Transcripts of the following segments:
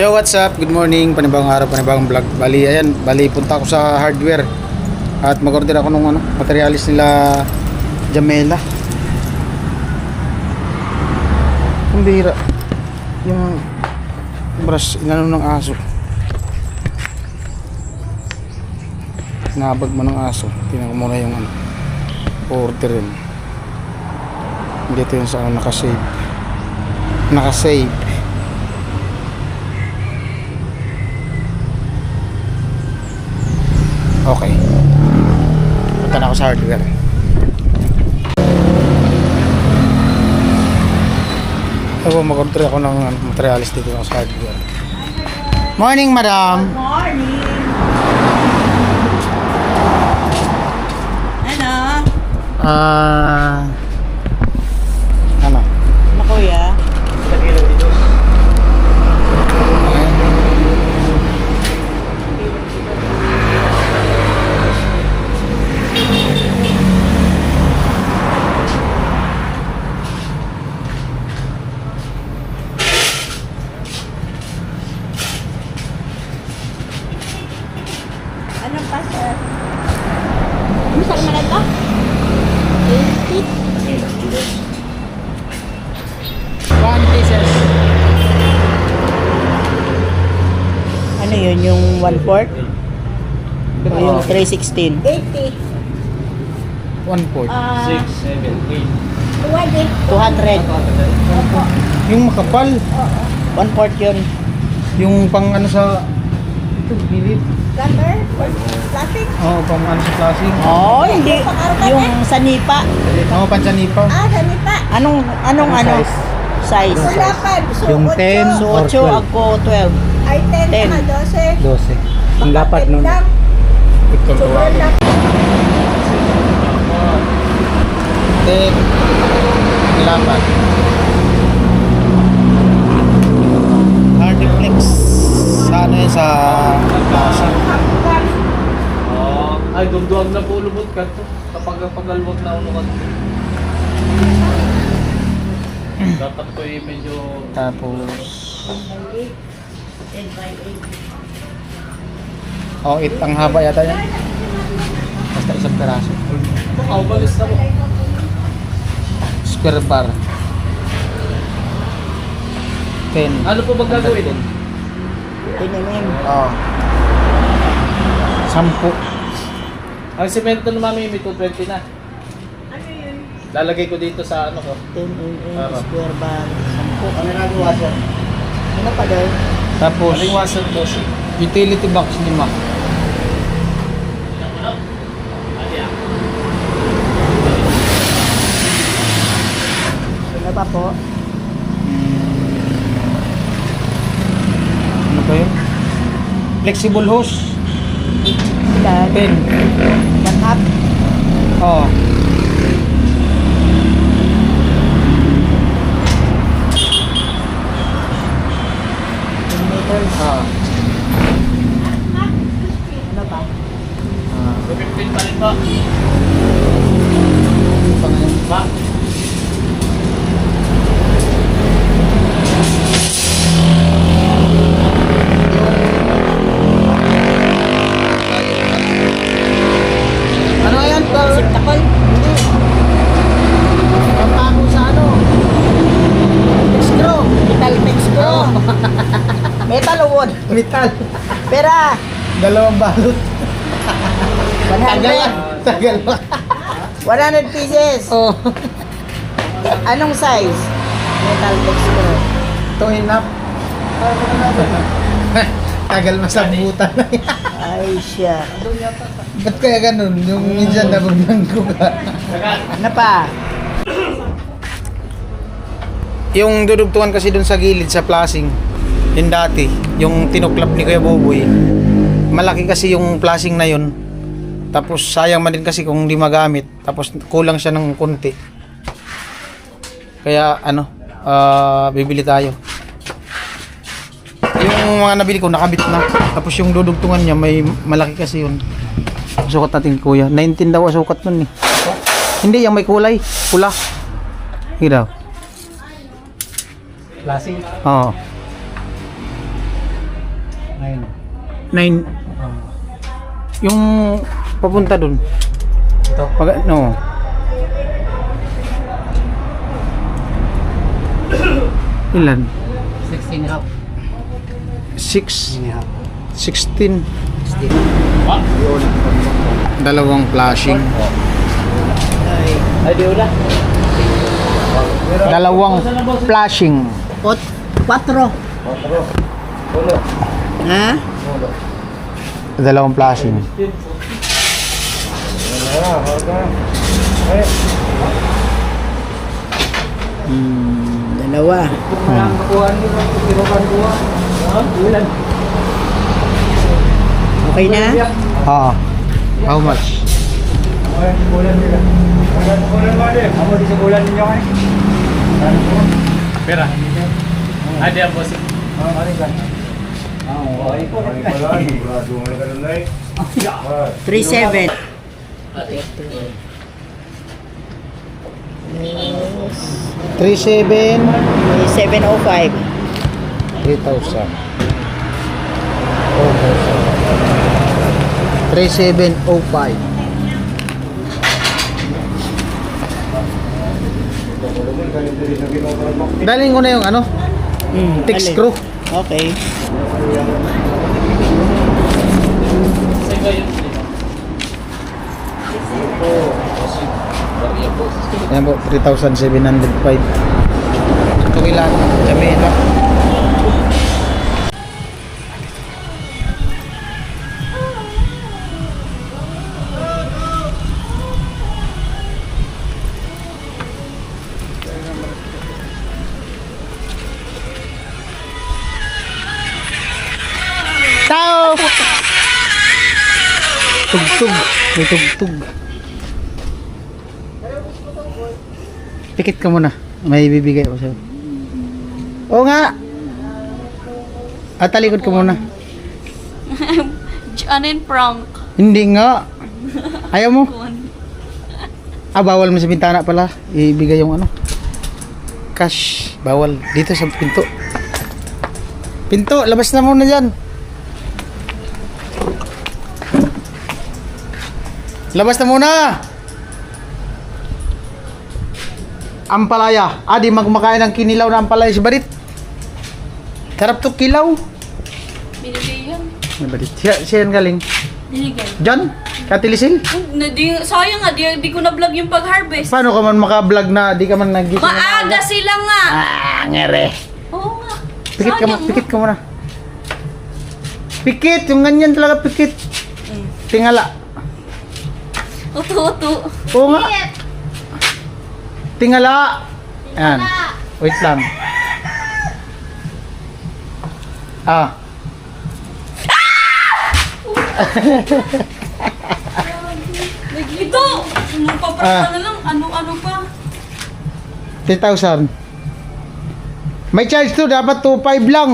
Yo, what's up? Good morning. Panibagong araw, panibagong vlog. Bali, ayan. Bali, punta ako sa hardware. At mag-order ako ng materialis nila Jamela. Ang bihira. Yung brush, inano ng aso. Nabag mo ng aso. Tingnan ko muna yung order yun. Dito yun sa nakasave. Nakasave. Okay. Punta na ako sa hardware. Ako mag-order ako ng materialis dito sa hardware. Morning, madam. Good morning. Ano? Ano? Ano kuya? Anong pa, sir? Ano sa naman ito? 1 pieces. Ano yun? Yung 1/4? O yung 3/16? 80. 1/4. 6, 7, 8. 200. Yung makapal. 1/4 yun. Yung pang ano sa ito, gilid. Cutter? Plastic? Oo, pang ano sa plastic. Oh, hindi. Yung sanipa. Oo, pansanipa. Ah, ganita. Anong Anong ano? size? Size. Wala pa. So, Yung 10 So, or 8 ako 12. Ay, 10 10. na 12. 12. Ang dapat nun. Lang. Ito Sobrang lang. 10. Dapat. Hardflex. Sa ano yun? Sa plaza. Ay, dumduwag na po ulubot ka to. Kapag pagalwag na ulubot. Dapat ko medyo... Tapos oh, ang haba yata yan. Basta isang peraso. Balis na mo. Square bar. 10. Ano po ba gagawin? 10 mm. Oh. 10. Ang semento na mami, may 220 na. Lalagay ko dito sa ano ko. 10 mm Tama. square bar. 10. Ano nagawa siya? Ano pa daw? Tapos Aling washer boss. utility box 5. Ano pa po? Ano ba yun? Flexible hose. Ilan? 10. 1/2. Oh. Meters. Ah. Ano pa? 215 pa rin po. Ba? Ano yan? Siptakol. Pampago sa ano? Screw. Metal mix ko. Metal o wood? Metal. Pera. Dalawang balot. 100. Tagal pa. 100 pieces. Oh. Anong size? Metal mix ko. 2.5. Tagal masabutan na yan. Ay siya. Ba't kaya ganun? Yung minsan nabunang ko ka. Ano pa? Yung dudugtungan kasi dun sa gilid sa plasing, yung dati, yung tinuklap ni Kuya Boboy, malaki kasi yung plasing na yun. Tapos sayang man din kasi kung hindi magamit. Tapos kulang siya ng konti. Kaya ano, bibili tayo. Yung mga nabili ko nakabit na. Tapos yung dudugtungan niya may malaki kasi yun. Sukat natin kuya. 19 daw ang sukat nun eh. Hindi, yung may kulay. Pula. Hindi daw. Lasing. Oo. 9. Yung papunta dun. Ito. No. Ilan? 16 half. 6. half. 16. 16. Dalawang flashing. Ay, di wala. Dalawang flashing. 4. Ha? Dalawang flashing. Dalawa. Okay na? Ah. How much? Pera. Ay, di ang boss. 3,700. 3,700. 705. 3,000. 3,705. Daling ko na yung ano, text alin? screw. Okay. Sa iba yun. Ayan po, 3,705. Ito kailan, Jamila. Tao! Tugtog, may tugtog. Pikit ka muna. May bibigay ako sa'yo. Oo nga! At talikod ka muna. Ano yung prank? Hindi nga. Ayaw mo? Ah, bawal mo sa bintana pala. Ibigay yung ano. Cash. Bawal. Dito sa pinto. Pinto, labas na muna dyan. Labas na muna! Ampalaya. Ah, di magmakain ng kinilaw na ampalaya si Barit. Sarap to kilaw. Binigay yan. Ay, Barit. Siya yan galing. Binigay. John? Katilisil? Sayang nga, di ko na-vlog yung pag-harvest. Paano ka man maka-vlog na di ka man nag-gising? Maaga sila nga. Ah, ngere. Oo nga. Pikit ka, Sayang. pikit ka muna. Pikit, yung ganyan talaga pikit. Tingala. Uto-uto. Oo nga. Tingala. Ayan. Wait lang. Ah. Ito! Anong paparta na lang? Ano-ano pa? 3,000. May charge to, dapat 2,500 lang.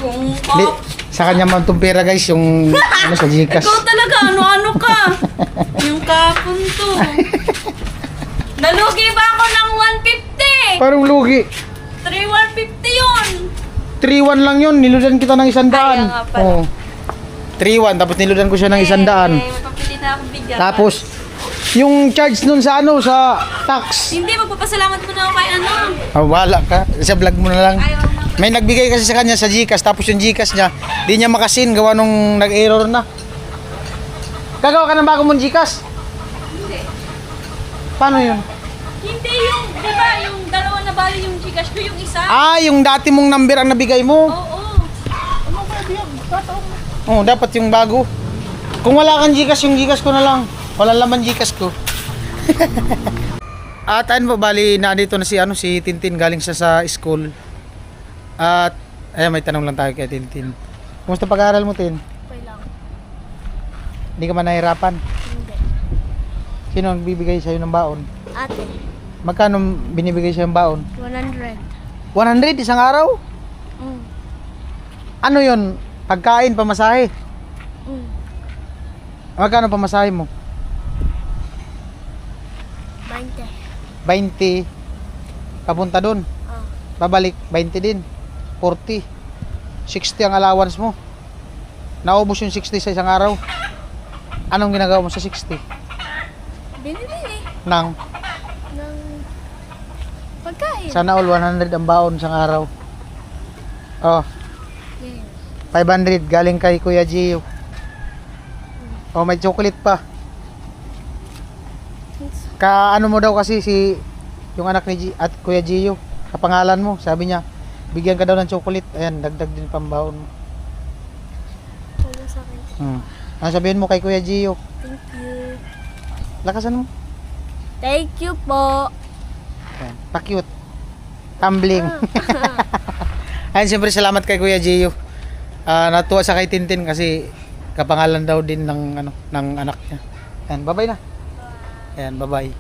Kung Di, sa kanya man itong pera guys, yung ano sa Gcash. ikaw talaga, ano-ano ka? Yung kapon to. Nalugi ba ako ng 150? Parang lugi. 3,150 yun. 3,100 lang yun, niludan kita ng 100. Kaya nga pala. Oo. 3,100, tapos niludan ko siya ng 100. Mapapili na akong bigyan. Tapos, yung charge nun sa ano, sa tax. Hindi, magpapasalamat mo na ako kay ano. Ah, wala ka. Sa vlog mo na lang. Ayaw na. May nagbigay kasi sa kanya sa Gcash, tapos yung Gcash niya, di niya makasin, gawa nung nag-error na. Gagawa ka ng bago mong Gcash? Hindi. Paano yun? Hindi yung, di ba, yung dalawa na bali yung Gcash ko, yung isa. Ah, yung dati mong number ang nabigay mo. Oo. Oh, dapat yung bago. Kung wala kang Gcash, yung Gcash ko na lang. Wala laman Gcash ko. At ano po, bali na dito na si ano si Tintin, galing siya sa school. At ayan, may tanong lang tayo kay Tintin. Kumusta pag-aaral mo, Tin? Okay lang. Hindi ka man nahirapan? Hindi. Sino ang bibigay sa'yo ng baon? Ate, Magkano binibigay sa'yo ng baon? 100. 100 isang araw? Mm. Ano yun? Pagkain, pamasahe? Mm. Magkano pamasahe mo? 20. 20. Papunta dun. Ah. Babalik, 20 din. 40. 60 ang allowance mo. Naubos yung 60 sa isang araw. Anong ginagawa mo sa 60? Binibili Nang, ng pagkain. sana all 100 ang baon sa araw. Oh, Yes. 500 galing kay Kuya Gio. Oh, may chocolate pa. Ka ano mo daw kasi si yung anak ni at Kuya Gio, kapangalan mo, sabi niya, bigyan ka daw ng chocolate. Ayan, dagdag din pambaon mo. Wala sa akin. Ano sabihin mo kay Kuya Gio? Thank you. Lakasan mo. Thank you po. Ayan, pa-cute. Tumbling. Ayan, siyempre salamat kay Kuya Gio. Natuwa sa kay Tintin kasi kapangalan daw din ng ano ng anak niya. Ayan, bye-bye na. Ayan, bye-bye.